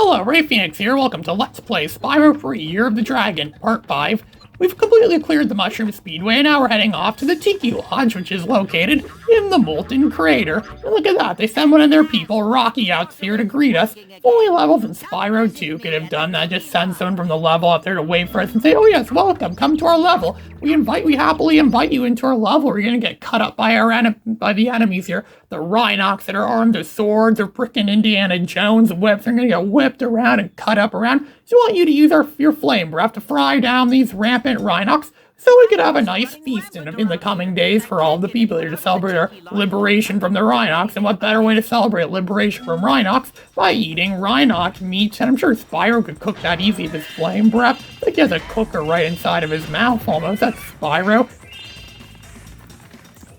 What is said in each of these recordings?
Hello, Ray Phoenix here. Welcome to Let's Play Spyro for Year of the Dragon, Part 5. We've completely cleared the Mushroom Speedway, and now we're heading off to the Tiki Lodge, which is located in the Molten Crater. And look at that, they send one of their people, Rocky, out here to greet us. Only levels in Spyro 2 could have done that, just send someone from the level out there to wait for us and say, oh yes, welcome, come to our level. We happily invite you into our level. We're gonna get cut up by the enemies here. The Rhinox that are armed with swords, or frickin' Indiana Jones whips. They're gonna get whipped around and cut up around. So we want you to use your flame breath to fry down these rampant Rhinox so we could have a nice feast in the coming days for all the people here to celebrate our liberation from the Rhinox. And what better way to celebrate liberation from Rhinox by eating Rhinox meat? And I'm sure Spyro could cook that easy with his flame breath. Like he has a cooker right inside of his mouth almost. That's Spyro.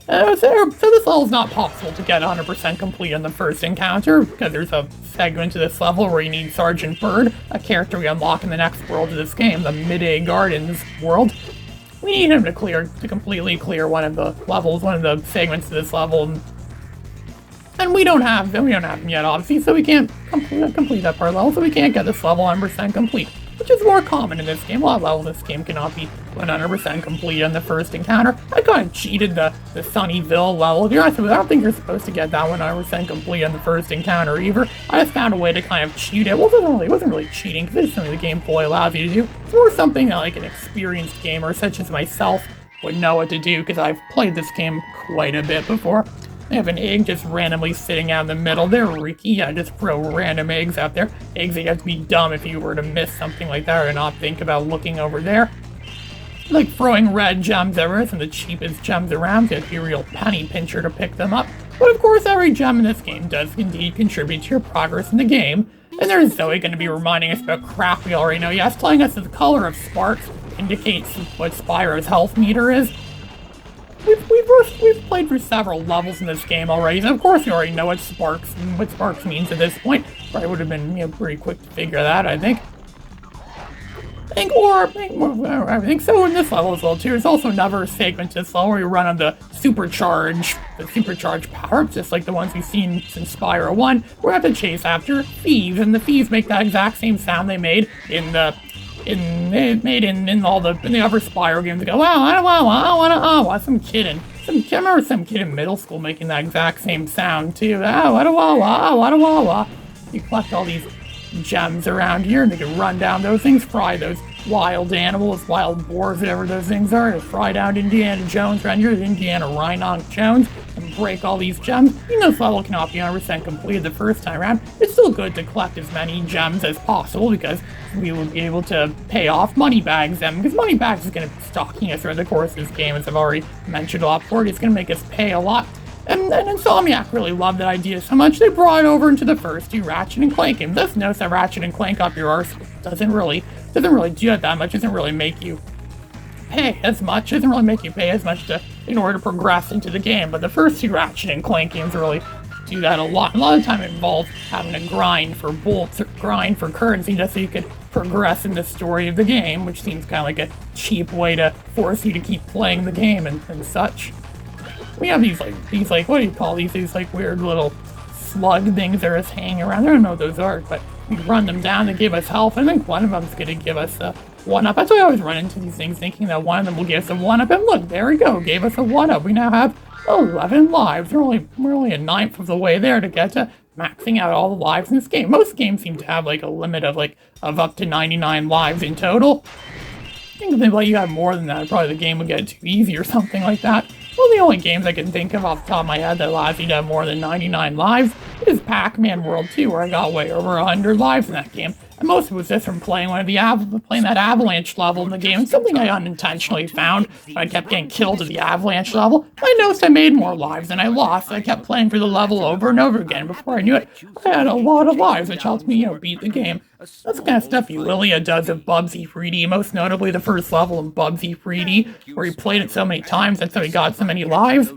So this level's not possible to get 100% complete on the first encounter, because there's a segment to this level where you need Sergeant Bird, a character we unlock in the next world of this game, the Midday Gardens world. We need him to completely clear one of the levels, one of the segments of this level, and we don't have him yet, obviously, so we can't complete that part of the level, so we can't get this level 100% complete, which is more common in this game. A lot of levels in this game cannot be 100% complete on the first encounter. I kind of cheated the Sunnyville level. If you're honest with me, I don't think you're supposed to get that 100% complete on the first encounter either. I just found a way to kind of cheat it. It wasn't really cheating, because it's something the game fully allows you to do. It's more something that like an experienced gamer such as myself would know what to do, because I've played this game quite a bit before. They have an egg just randomly sitting out in the middle there, Ricky. Yeah, just throw random eggs out there. Eggs that you have to be dumb if you were to miss something like that or not think about looking over there. Like throwing red gems everywhere, some of the cheapest gems around. You have to be a real penny pincher to pick them up. But of course, every gem in this game does indeed contribute to your progress in the game. And there's Zoe going to be reminding us about crap we already know. Yes, telling us that the color of sparks indicates what Spyro's health meter is. We've played through several levels in this game already, so of course you already know what sparks means at this point. Probably would have been pretty quick to figure that, I think. I think so in this level as well too. There's also another segment to this level where you run on the supercharge power-ups, just like the ones we've seen since Spyro 1. We have to chase after thieves, and the thieves make that exact same sound they made in the other Spyro games. They go, wow, some kid I remember some kid in middle school making that exact same sound too. You collect all these gems around here, and they can run down those things, fry those wild animals, wild boars, whatever those things are, to fry down Indiana Jones around here, Indiana Rhinox Jones, and break all these gems. Even though this level cannot be 100% completed the first time around, it's still good to collect as many gems as possible, because we will be able to pay off Moneybags them, because Moneybags is going to be stalking us throughout the course of this game, as I've already mentioned a lot before. It's going to make us pay a lot. And Insomniac really loved that idea so much, they brought it over into the first two Ratchet & Clank games. Just notice that Ratchet & Clank up your arse doesn't really do that much, doesn't really make you pay as much, in order to progress into the game. But the first two Ratchet & Clank games really do that a lot. A lot of the time it involves having to grind for bolts or grind for currency just so you could progress in the story of the game, which seems kind of like a cheap way to force you to keep playing the game and such. We have these what do you call these like weird little slug things that are just hanging around. I don't know what those are, but we run them down to give us health. I think one of them's going to give us a 1-up. That's why I always run into these things thinking that one of them will give us a 1-up. And look, there we go, gave us a 1-up. We now have 11 lives. We're only a ninth of the way there to get to maxing out all the lives in this game. Most games seem to have like a limit of up to 99 lives in total. I think if you have more than that, probably the game would get too easy or something like that. One of the only games I can think of off the top of my head that allows you to have more than 99 lives is Pac-Man World 2, where I got way over 100 lives in that game. And most of it was just from playing that avalanche level in the game. It's something I unintentionally found when I kept getting killed at the avalanche level. I noticed I made more lives than I lost. I kept playing through the level over and over again. Before I knew it, I had a lot of lives, which helped me, beat the game. That's the kind of stuff Lilia does of Bubsy 3D, most notably the first level of Bubsy 3D, where he played it so many times, that's how he got so many lives.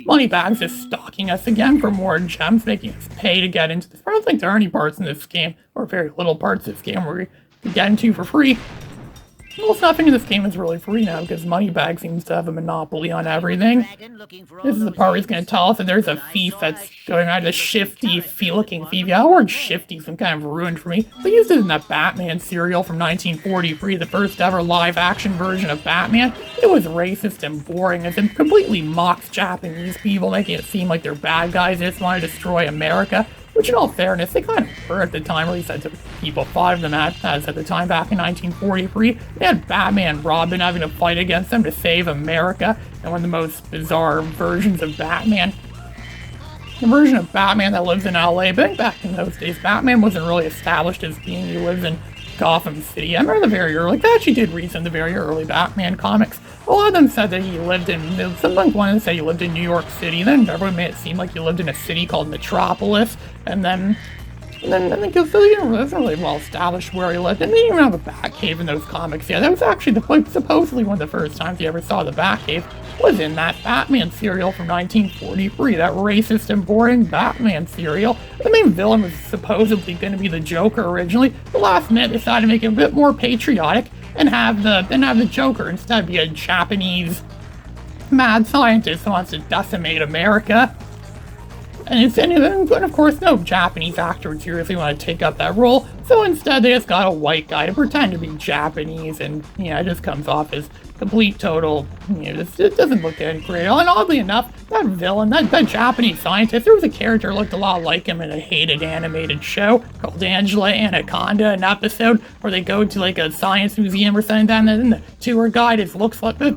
Moneybags is stalking us again for more gems, making us pay to get into this. I don't think there are any parts in this game, or very little parts of this game, where we can get into for free. Almost nothing in this game is really free now because Moneybag seems to have a monopoly on everything. This is the part where he's going to tell us that there's a thief that's going on, a shifty, looking thief. Yeah, the word shifty is kind of ruined for me. They used it in that Batman serial from 1943, the first ever live-action version of Batman. It was racist and boring as it completely mocks Japanese people, making it seem like they're bad guys that just want to destroy America. Which, in all fairness, they kind of were at the time, or at least that's what people thought of them as at the time back in 1943. They had Batman and Robin having to fight against them to save America, and one of the most bizarre versions of Batman. The version of Batman that lives in LA, but back in those days, Batman wasn't really established as being he lives in Gotham City. I remember the very early, they actually did read some of the very early Batman comics. A lot of them said that he lived in, sometimes one of them said he lived in New York City, then everyone made it seem like he lived in a city called Metropolis, and then it wasn't really well established where he lived, and they didn't even have a Batcave in those comics. Yeah, that was actually supposedly one of the first times you ever saw the Batcave was in that Batman serial from 1943, that racist and boring Batman serial. The main villain was supposedly going to be the Joker originally. The last minute, they decided to make it a bit more patriotic and have the Joker instead be a Japanese mad scientist who wants to decimate America. And of course, no Japanese actor would seriously want to take up that role, so instead they just got a white guy to pretend to be Japanese, and it just comes off as complete total, it doesn't look any great. And oddly enough, that villain, that Japanese scientist, there was a character who looked a lot like him in a hated animated show called Angela Anaconda, an episode where they go to like a science museum or something, and then the tour guide it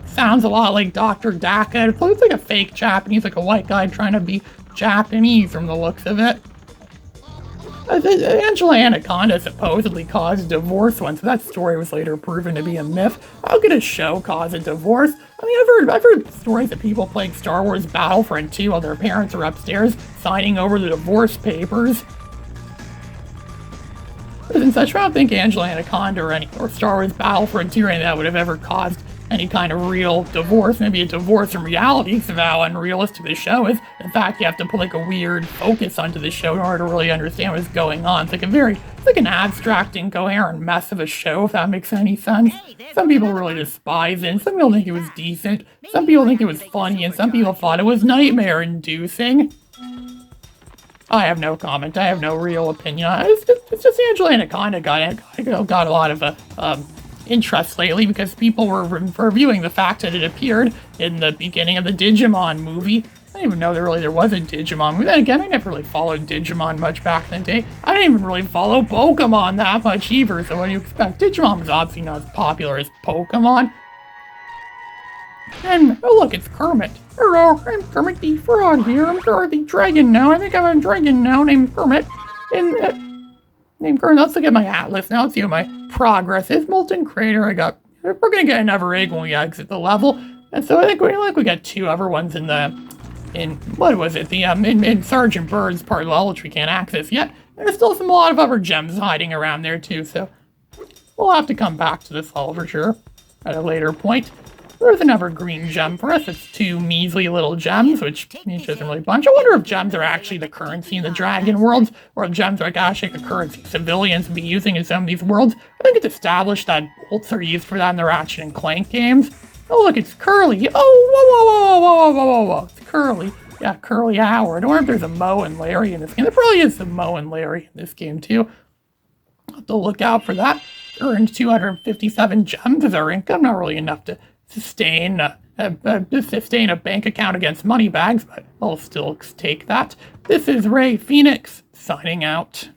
sounds a lot like Dr. Daka. It looks like a fake Japanese, like a white guy trying to be Japanese from the looks of it. Angela Anaconda supposedly caused a divorce once, so that story was later proven to be a myth. How could a show cause a divorce? I mean, I've heard stories of people playing Star Wars Battlefront 2 while their parents are upstairs signing over the divorce papers. But in such, I don't think Angela Anaconda or Star Wars Battlefront 2 or anything that would have ever caused any kind of real divorce. Maybe a divorce from reality, because of how unrealistic the show is. In fact, you have to put like a weird focus onto the show in order to really understand what's going on. It's like an abstract, incoherent mess of a show, if that makes any sense. Some people really despise it, and some people think it was decent. Some people think it was funny, and some people thought it was nightmare-inducing. I have no comment. I have no real opinion. It's just Angela Anaconda got a lot of interest lately because people were reviewing the fact that it appeared in the beginning of the Digimon movie. I didn't even know there was a Digimon movie. Then again, I never really followed Digimon much back in the day. I didn't even really follow Pokemon that much either, so what do you expect? Digimon was obviously not as popular as Pokemon. And, oh look, it's Kermit. Hello, I'm Kermit the Frog here. I'm the dragon now. I think I'm a dragon now named Kermit. Named Kermit. Let's look at my atlas now. Let's see what my progress is. Molten Crater, we're gonna get another egg when we exit the level. And so I think we got two other ones in Sergeant Bird's part of the level, which we can't access yet. There's still a lot of other gems hiding around there too, so we'll have to come back to this level for sure at a later point. There's another green gem for us. It's two measly little gems, which isn't really a bunch. I wonder if gems are actually the currency in the Dragon worlds, or if gems are actually the currency civilians would be using in some of these worlds. I think it's established that bolts are used for that in the Ratchet and Clank games. Oh, look, it's Curly. Oh, whoa. It's Curly. Yeah, Curly Howard. I wonder if there's a Moe and Larry in this game. There probably is some Moe and Larry in this game, too. I'll have to look out for that. Earned 257 gems as our income. Not really enough to sustain a bank account against money bags, but I'll still take that. This is Ray Phoenix, signing out.